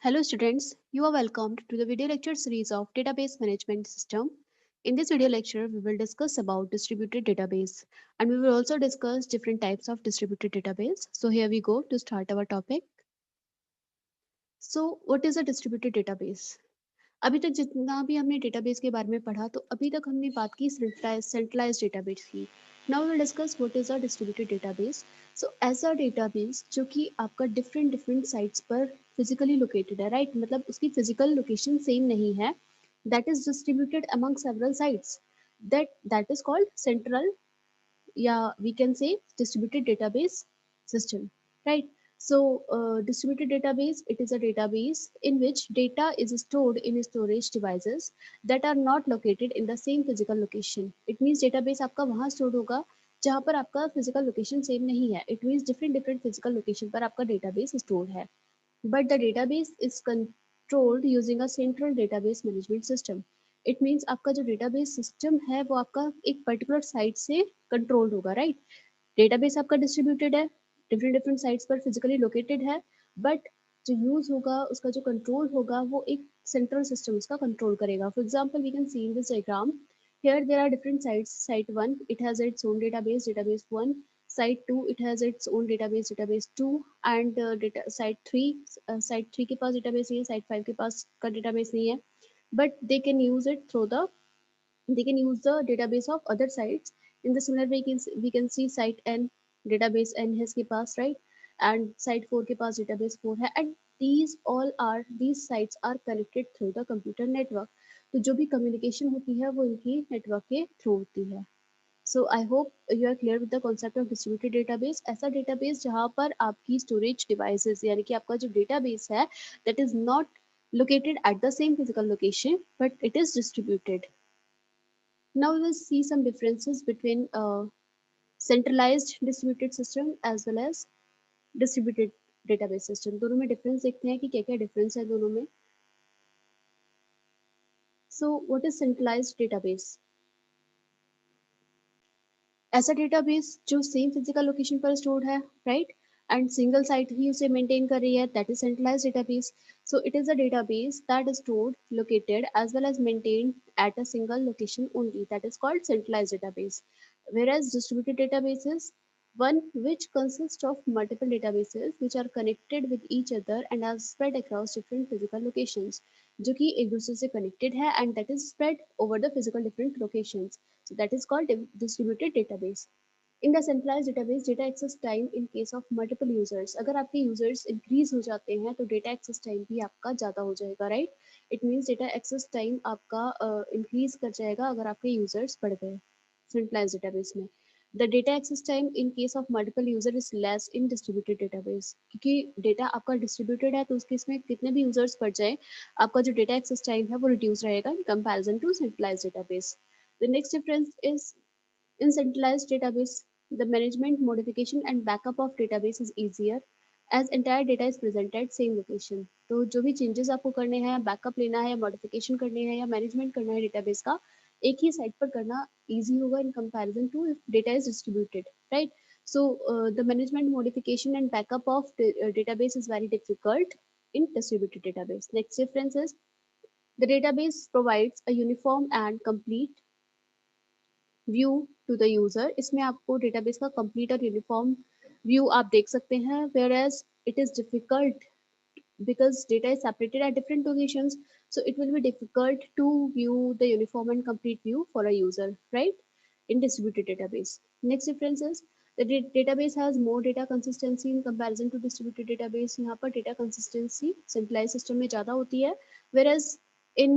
Hello students, you are welcomed to the video lecture series of Database Management System. In this video lecture, we will discuss about distributed database and we will also discuss different types of distributed database. So here we go to start our topic. So what is a distributed database? अभी तक जितना भी हमने database के बारे में पढ़ा तो अभी तक हमने बात की सेंट्रलाइज्ड डेटाबेस की. Now we will discuss what is a distributed database. So as a database जो कि आपका डिफरेंट डिफरेंट साइट्स पर फिजिकली लोकेटेड है, राइट? मतलब उसकी फिजिकल लोकेशन सेम नहीं है, that is distributed among several sites, that is called central, या we can say distributed database system, right? So distributed database, it is a database in which data is stored in storage devices that are not located in the same physical location. It means database आपका वहाँ stored होगा जहाँ पर आपका physical location same नहीं है. It means different different physical location पर आपका database stored है, but the database is controlled using a central database management system. It means आपका जो database system है वो आपका एक particular site से controlled होगा, right? Database आपका distributed है, different different sites पर physically located है, but जो use होगा उसका जो control होगा वो एक central system उसका control करेगा. For example, we can see in this diagram. Here there are different sites. Site 1, it has its own database, database 1. Site 2, it has its own database, database 2. And site 3, site 3 के पास database नहीं है, site 5 के पास का database नहीं है. But they can use it through they can use the database of other sites. In the similar way, we can see site n, database n है इसके पास, right? And site 4 के पास database 4 है. And these sites are connected through the computer network. तो जो भी communication होती है वो इनकी network के through होती है. So I hope you are clear with the concept of distributed database. ऐसा database जहाँ पर आपकी storage devices यानी कि आपका जो database है that is not located at the same physical location but it is distributed. Now we will see some differences between centralized distributed system as well as distributed database system. दोनों में difference देखते हैं कि क्या-क्या difference है दोनों में. So what is centralized database? ऐसा डेटाबेस जो सेम फिजिकल लोकेशन पर स्टोर्ड है, राइट? एंड सिंगल साइट ही उसे मेंटेन कर रही है, that is centralized database. So it is a database that is stored, located as well as maintained at a single location only, that is called centralized database. Whereas distributed databases, one which consists of multiple databases which are connected with each other and are spread across different physical locations, जो कि एक दूसरे से connected है and that is spread over the physical different locations. So that is called distributed database. In the centralized database, data access time in case of multiple users. अगर आपके users increase हो जाते हैं तो data access time भी आपका ज़्यादा हो जाएगा, right? It means data access time आपका increase कर जाएगा अगर आपके users बढ़ गए centralized database में. The data access time in case of multiple user is less in distributed database. क्योंकि data आपका distributed है तो उसके इसमें कितने भी users बढ़ जाए, आपका जो data access time है वो reduce रहेगा in comparison to centralized database. The next difference is in centralized database, the management, modification and backup of database is easier as entire data is presented same location. तो जो भी changes आपको करने हैं, backup लेना है, modification करने हैं या management करना है database का, एक ही site पर करना easy होगा in comparison to if data is distributed, right? So the management, modification and backup of database is very difficult in distributed database. Next difference is the database provides a uniform and complete view to the user. इसमें आपको database का complete और uniform view आप देख सकते हैं, whereas it is difficult because data is separated at different locations, so it will be difficult to view the uniform and complete view for a user, right? In distributed database. Next difference is the database has more data consistency in comparison to distributed database. यहाँ पर data consistency centralized system में ज़्यादा होती है, whereas in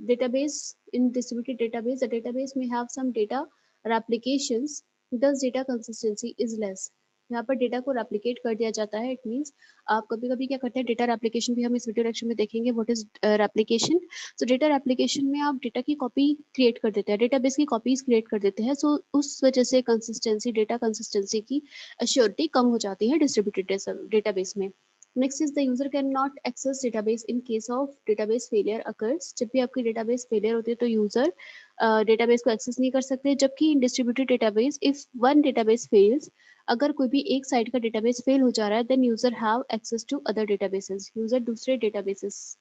database, in distributed database, the database may have some data replications, thus data consistency is less. यहाँ पर data को replicate कर दिया जाता है. इट मीन्स आप कभी कभी क्या करते हैं, डेटा रेप्लिकेशन भी हम इस वीडियो लेक्चर में देखेंगे what is replication. So data replication में आप डेटा की कॉपी क्रिएट कर देते हैं, डेटाबेस की कॉपीज क्रिएट कर देते हैं. सो उस वजह से कंसिस्टेंसी, डेटा कंसिस्टेंसी की अश्योरिटी कम हो जाती है डिस्ट्रीब्यूटेड डेटाबेस में. Next is the user cannot access database in case of database failure occurs. जब भी आपकी डेटाबेस फेलियर होती है तो यूजर डेटाबेस को एक्सेस नहीं कर सकते, जबकि in distributed database if one database fails, अगर कोई भी एक साइट का डेटाबेस फेल हो जा रहा है, then user have access to other databases, user दूसरे डेटाबेसेस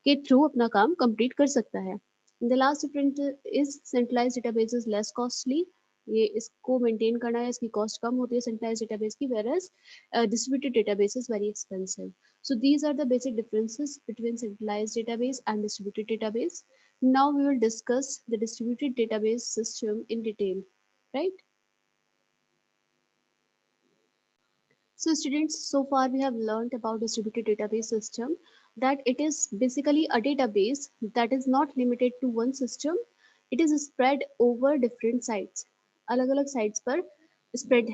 के थ्रू अपना काम कंप्लीट कर सकता है। The last difference is centralize database is less costly, ये इसको मेंटेन करना है, इसकी कॉस्ट कम होती है सेंट्रलाइज डेटाबेस की, whereas distributed database is very expensive. So these are the basic differences between centralized database and distributed database. Now we will discuss the distributed database system in detail, right? So students, so far we have learned about distributed database system, that it is basically a database that is not limited to one system. It is spread over different sites. अलग अलग sites पर spread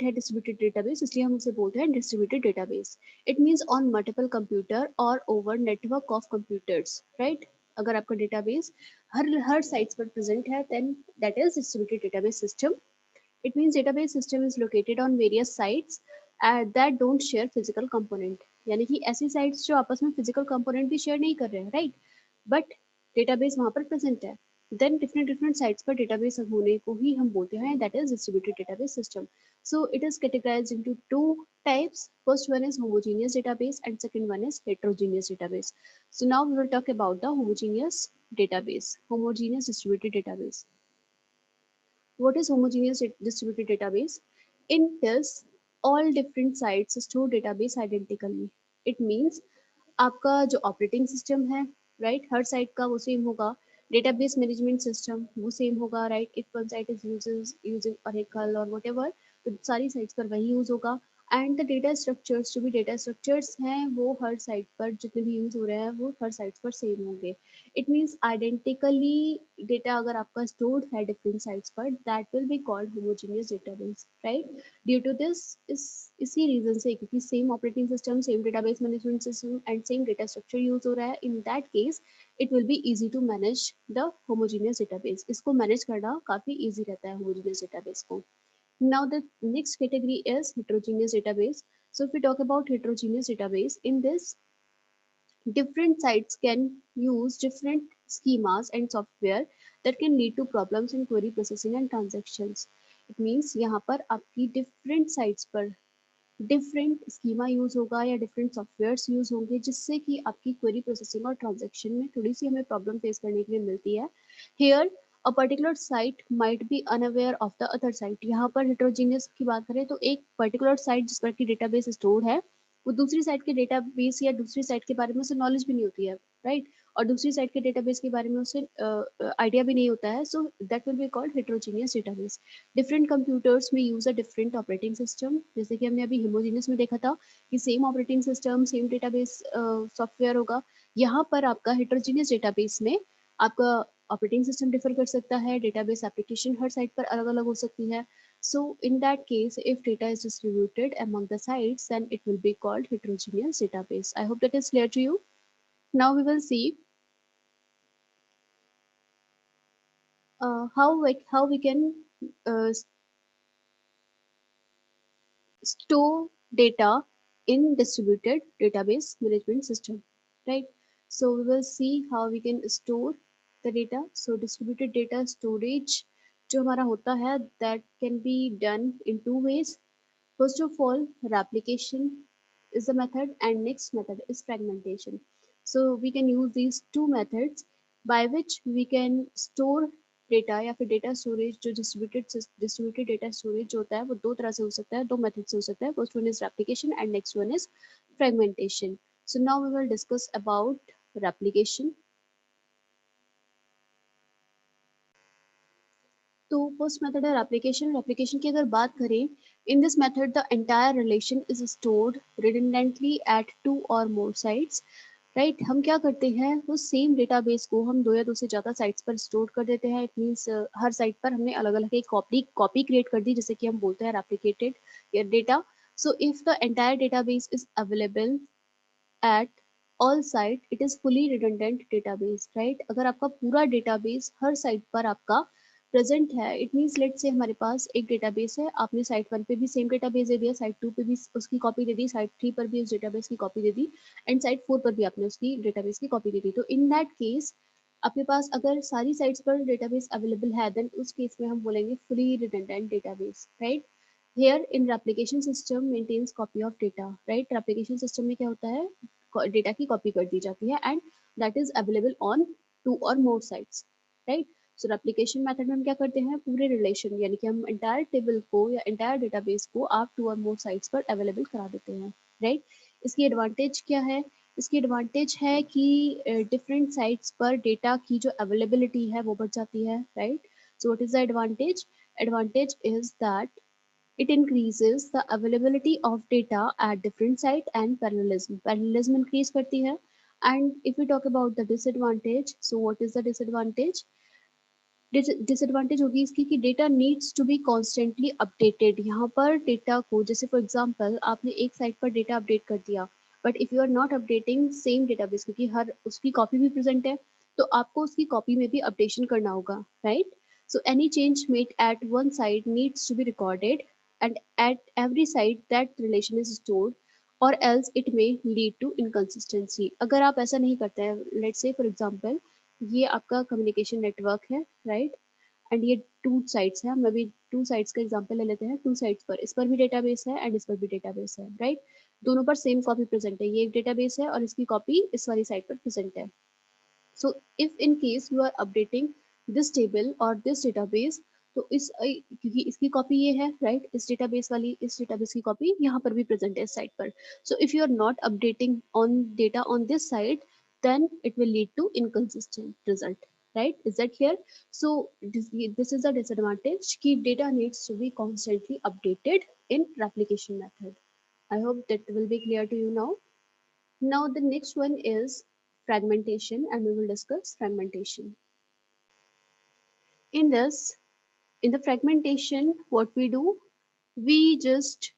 है distributed database, इसलिए हम उसे बोलते हैं distributed database. It means on multiple computer or over network of computers, right? अगर आपका database हर sites पर present है, then that is distributed database system. It means database system is located on various sites that don't share physical component. यानी कि ऐसी sites जो आपस में physical component भी share नहीं कर रहे हैं, right? But database वहाँ पर present है. Then different sites पर database होने को ही हम बोलते हैं that is distributed database system. So it is categorized into two types. First one is homogeneous database and second one is heterogeneous database. So now we will talk about the homogeneous database, homogeneous distributed database. What is homogeneous distributed database? In this, all different sites store database identically. It means आपका जो operating system है, right, हर site का वो same होगा, database management system वो same होगा, right, if one site is using Oracle और whatever, तो सारी साइट्स पर वही यूज होगा। एंड द डेटा स्ट्रक्चर्स, जो भी डेटा स्ट्रक्चर्स हैं वो हर साइट पर जितने भी यूज हो रहे हैं वो हर साइट्स पर सेम होंगे। इट मीन्स आइडेंटिकली डेटा अगर आपका स्टोर्ड है डिफरेंट साइट्स पर, that will be called homogeneous database, right. Due to this, इसी रीजन से, क्योंकि same operating system, same database management system and same data structure use हो रहा है, in that case it will be easy to manage the homogeneous database. इसको manage करना काफी easy रहता है होमोजेनियस डेटाबेस को। Now the next category is heterogeneous database. So if we talk about heterogeneous database, in this different sites can use different schemas and software that can lead to problems in query processing and transactions. It means यहाँ पर आपकी different sites पर different schema use होगा या different softwares use होंगे, जिससे कि आपकी क्वेरी प्रोसेसिंग और ट्रांजैक्शन में थोड़ी सी हमें प्रॉब्लम फेस करने के लिए मिलती है। Here a particular site might be unaware of the other site. यहाँ पर हेट्रोजीनियस की बात करें तो एक पर्टिकुलर साइट जिस पर की डेटाबेस स्टोर है, वो दूसरी साइट के डेटाबेस या दूसरी साइट के बारे में उसे नॉलेज भी नहीं होती है, राइट, और दूसरी साइट के डेटाबेस के बारे में उसे आइडिया भी नहीं होता है। So that will be called heterogeneous database. Different computers में use a different operating system, जैसे कि हमने अभी होमोजेनियस में देखा था कि same operating system same database software होगा। यहाँ पर आपका हेट्रोजीनियस डेटाबेस में आपका ऑपरेटिंग सिस्टम डिफर कर सकता है, डेटाबेस एप्लीकेशन हर साइट पर अलग अलग हो सकती है। So in that case, if data is distributed among the sites, then it will be called heterogeneous database. I hope that is clear to you. Now we will see how we can uh, store data in distributed database management system, right? So we will see how we can store the data. So distributed data storage जो हमारा होता है, that can be done in two ways. First of all, replication is the method, and next method is fragmentation. So we can use these two methods by which we can store data या फिर data storage. जो distributed data storage जो होता है वो दो तरह से हो सकता है, दो मेथड से हो सकता है। First one is replication and next one is fragmentation. So now we will discuss about replication. तो फर्स्ट मेथड है रेप्लिकेशन। रेप्लिकेशन की अगर बात करें, in this method the entire relation is stored redundantly at two और more sites, right. हम क्या करते हैं, वो सेम डेटाबेस को हम दो या दो से ज़्यादा साइट्स पर स्टोर कर देते हैं। इट मीन्स हर साइट पर हमने अलग अलग एक कॉपी क्रिएट कर दी, जिसे कि हम बोलते हैं replicated data. So if the entire database is available at all site, it is fully redundant database, right. अगर आपका पूरा डेटाबेस हर साइट पर आपका प्रेजेंट है, इट मीन्स लेट से हमारे पास एक डेटाबेस है, आपने साइट वन पे भी सेम डेटाबेस दे दिया, साइट टू पे भी उसकी कॉपी दे दी, साइट थ्री पर भी उस डेटाबेस की copy they the, and site four पर भी आपने उसकी डेटाबेस की कॉपी दे दी। तो इन दैट केस आपके पास अगर सारी साइट्स पर डेटाबेस अवेलेबल है, देन उस केस में हम बोलेंगे fully redundant database, right? Here in replication system maintains copy of data, right? Replication system में क्या होता है, डेटा की कॉपी कर दी जाती है and that is available on two और more sites, right? So replication method में हम क्या करते हैं, पूरे रिलेशन यानी कि हम एंटायर टेबल को या एंटायर डेटाबेस को आप टू और मोर साइट्स पर अवेलेबल करा देते हैं, राइट? इसकी एडवांटेज क्या है? इसकी एडवांटेज है कि डिफरेंट साइट्स पर डेटा की जो अवेलेबिलिटी है वो बढ़ जाती है, right? So what is the advantage? Advantage is that it increases the availability of data at different site and parallelism. Parallelism increase करती है. And if we talk about the disadvantage, so what is the disadvantage? Disadvantage होगी इसकी कि data needs to be constantly updated. यहाँ पर data को, जैसे for example आपने एक साइट पर डेटा अपडेट कर दिया, but if you are not updating same database, क्योंकि हर उसकी कॉपी भी प्रेजेंट है, तो आपको उसकी कॉपी में भी अपडेशन करना होगा, right? So any change made at one side needs to be recorded and at every side that relation is stored, or else it may lead to inconsistency. अगर आप ऐसा नहीं करते हैं, लेट्स से फॉर एग्जांपल ये आपका communication network है, right? And ये टू साइट्स हैं, हम अभी टू साइट्स का एग्जांपल ले लेते हैं। टू साइट्स पर, इस पर भी डेटाबेस है एंड इस पर भी डेटाबेस है, राइट? दोनों पर सेम कॉपी प्रेजेंट है, ये एक डेटाबेस है और इसकी कॉपी इस वाली साइट पर प्रेजेंट है। So if in case you are updating this table और दिस डेटाबेस, तो क्योंकि इसकी कॉपी ये है, राइट? इस डेटाबेस वाली, इस डेटाबेस की कॉपी यहाँ पर भी प्रेजेंट है इस साइट पर। So if you are not updating on data on this site, then it will lead to inconsistent result, right? Is that here? So this is a disadvantage कि data needs to be constantly updated in replication method. I hope that will be clear to you now. Now the next one is fragmentation, and we will discuss fragmentation. In this, in the fragmentation, what we do, we just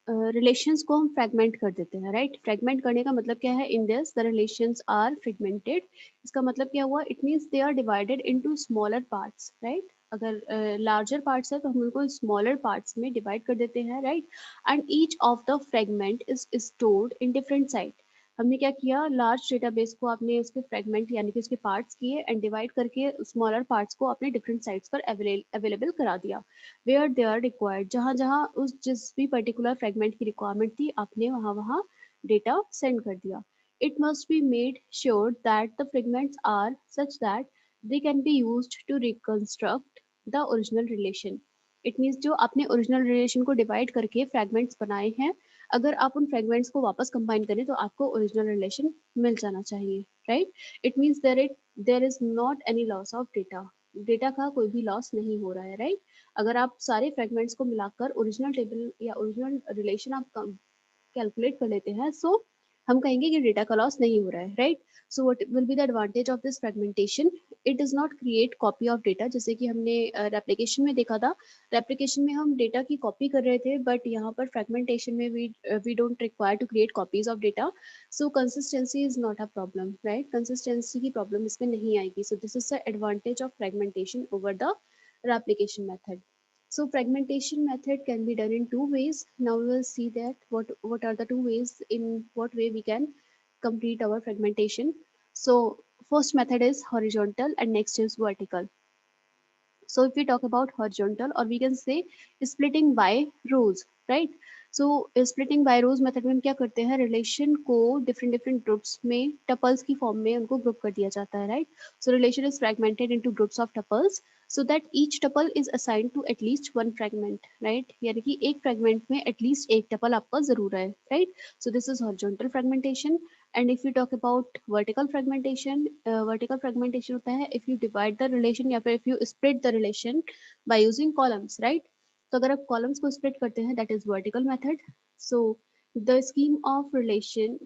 relations को हम fragment कर देते हैं, right? Fragment करने का मतलब क्या है? In this the relations are fragmented. इसका मतलब क्या हुआ? It means they are divided into smaller parts, right? अगर लार्जर पार्ट्स है तो हम उनको स्मॉलर पार्ट्स में डिवाइड कर देते हैं, right? And each of the fragment is stored in different site. हमने क्या किया, लार्ज डेटाबेस को आपने उसके फ्रेगमेंट यानी कि उसके पार्ट्स किए एंड डिवाइड करके स्मॉलर पार्ट्स को आपने डिफरेंट साइट्स पर अवेलेबल करा दिया, वेयर दे आर रिक्वायर्ड। जहाँ जहाँ उस जिस भी पर्टिकुलर फ्रेगमेंट की रिक्वायरमेंट थी, आपने वहाँ वहाँ डेटा सेंड कर दिया। It must be made sure that the fragments are such that they can be used to reconstruct the original relation. It means जो आपने ओरिजिनल रिलेशन को डिवाइड करके फ्रेगमेंट्स बनाए हैं, अगर आप उन फ्रेगमेंट्स को वापस कंबाइन करें तो आपको ओरिजिनल रिलेशन मिल जाना चाहिए, right? It means there is not any loss of data. Data का कोई भी लॉस नहीं हो रहा है, राइट? अगर आप सारे फ्रेगमेंट्स को मिलाकर ओरिजिनल टेबल या ओरिजिनल रिलेशन आप कैलकुलेट कर लेते हैं, सो हम कहेंगे कि डेटा का लॉस नहीं हो रहा है, right? So what will be the advantage of this fragmentation? It does not create copy of data, जैसे कि हमने रेप्लिकेशन में देखा था। रेप्लिकेशन में हम डेटा की कॉपी कर रहे थे, बट यहाँ पर फ्रेगमेंटेशन में we don't require to create copies of data. So consistency is not a problem, right? Consistency की प्रॉब्लम इसमें नहीं आएगी। So this is the advantage of fragmentation over the replication method. So fragmentation method can be done in two ways. Now we will see that what are the two ways, in what way we can complete our fragmentation. So first method is horizontal and next is vertical. So if we talk about horizontal, or we can say splitting by rows, right? So splitting by rows method में हम क्या करते हैं, relation को different different groups में tuples की form में उनको group कर दिया जाता है, right? So relation is fragmented into groups of tuples so that each tuple is assigned to at least one fragment, right? यानी कि एक fragment में at least एक tuple आपका जरूर है, right? So this is horizontal fragmentation. And if you talk about vertical fragmentation होता है if you divide the relation या फिर if you split the relation by using columns, right? तो अगर आप columns को split करते हैं, that is vertical method. So the schema of relation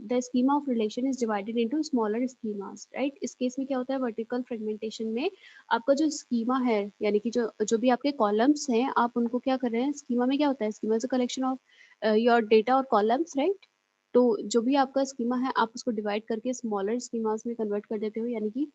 is divided into smaller schemas, right? इस case में क्या होता है, vertical fragmentation में आपका जो schema है, यानी कि जो भी आपके columns हैं, आप उनको क्या कर रहे हैं, schema में क्या होता है, schema is a collection of your data or columns, right? तो जो भी आपका स्कीमा है, आप उसको डिवाइड करके स्मॉलर स्कीमास में कन्वर्ट कर देते हो, यानी कि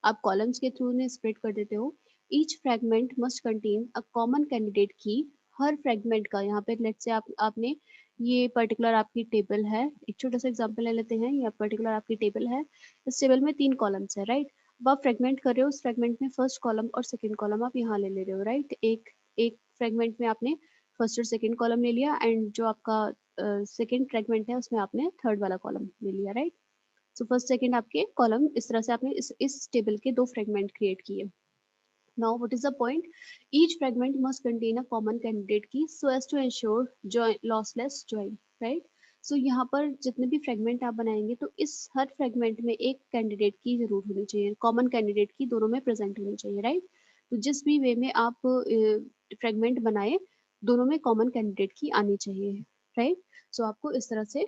आप कॉलम्स के थ्रू उन्हें स्प्रेड कर देते हो। Each fragment must contain a common candidate की। हर फ्रेगमेंट का, यहाँ पे लेट्स से आपने ये पर्टिकुलर आपकी टेबल है, एक छोटा सा एग्जांपल ले लेते हैं, ये पर्टिकुलर आपकी टेबल है, इस टेबल में 3 कॉलम्स है, राइट। अब आप फ्रेगमेंट कर रहे हो, उस फ्रेगमेंट में फर्स्ट कॉलम और सेकंड कॉलम आप यहाँ ले रहे हो, राइट। एक एक फ्रेगमेंट में आपने फर्स्ट और सेकंड कॉलम ले लिया, एंड जो आपका सेकंड फ्रेगमेंट है उसमें आपने थर्ड वाला कॉलम ले लिया, राइट। सो फर्स्ट सेकंड आपके कॉलम, इस तरह से आपने इस टेबल के 2 फ्रेगमेंट क्रिएट किए। Now, what is the point? Each fragment must contain a common candidate key so as to ensure lossless join, right? So यहाँ पर जितने भी फ्रेगमेंट आप बनाएंगे तो इस हर फ्रेगमेंट में एक कैंडिडेट की जरूर होनी चाहिए, कॉमन कैंडिडेट की दोनों में प्रेजेंट होनी चाहिए, राइट। तो जिस भी वे में आप फ्रेगमेंट बनाए, दोनों में कॉमन कैंडिडेट की आनी चाहिए, राइट। सो आपको इस तरह से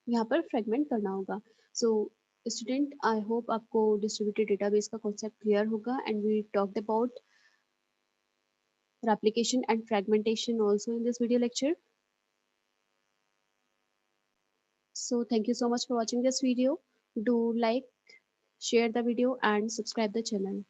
यहाँ पर फ्रेगमेंट करना होगा। सो स्टूडेंट, आई होप आपको डिस्ट्रीब्यूटेड डेटाबेस का कॉन्सेप्ट क्लियर होगा, and we talked about replication and fragmentation also in this video lecture. So thank you so much for watching this video. Do like, share the video and subscribe the channel.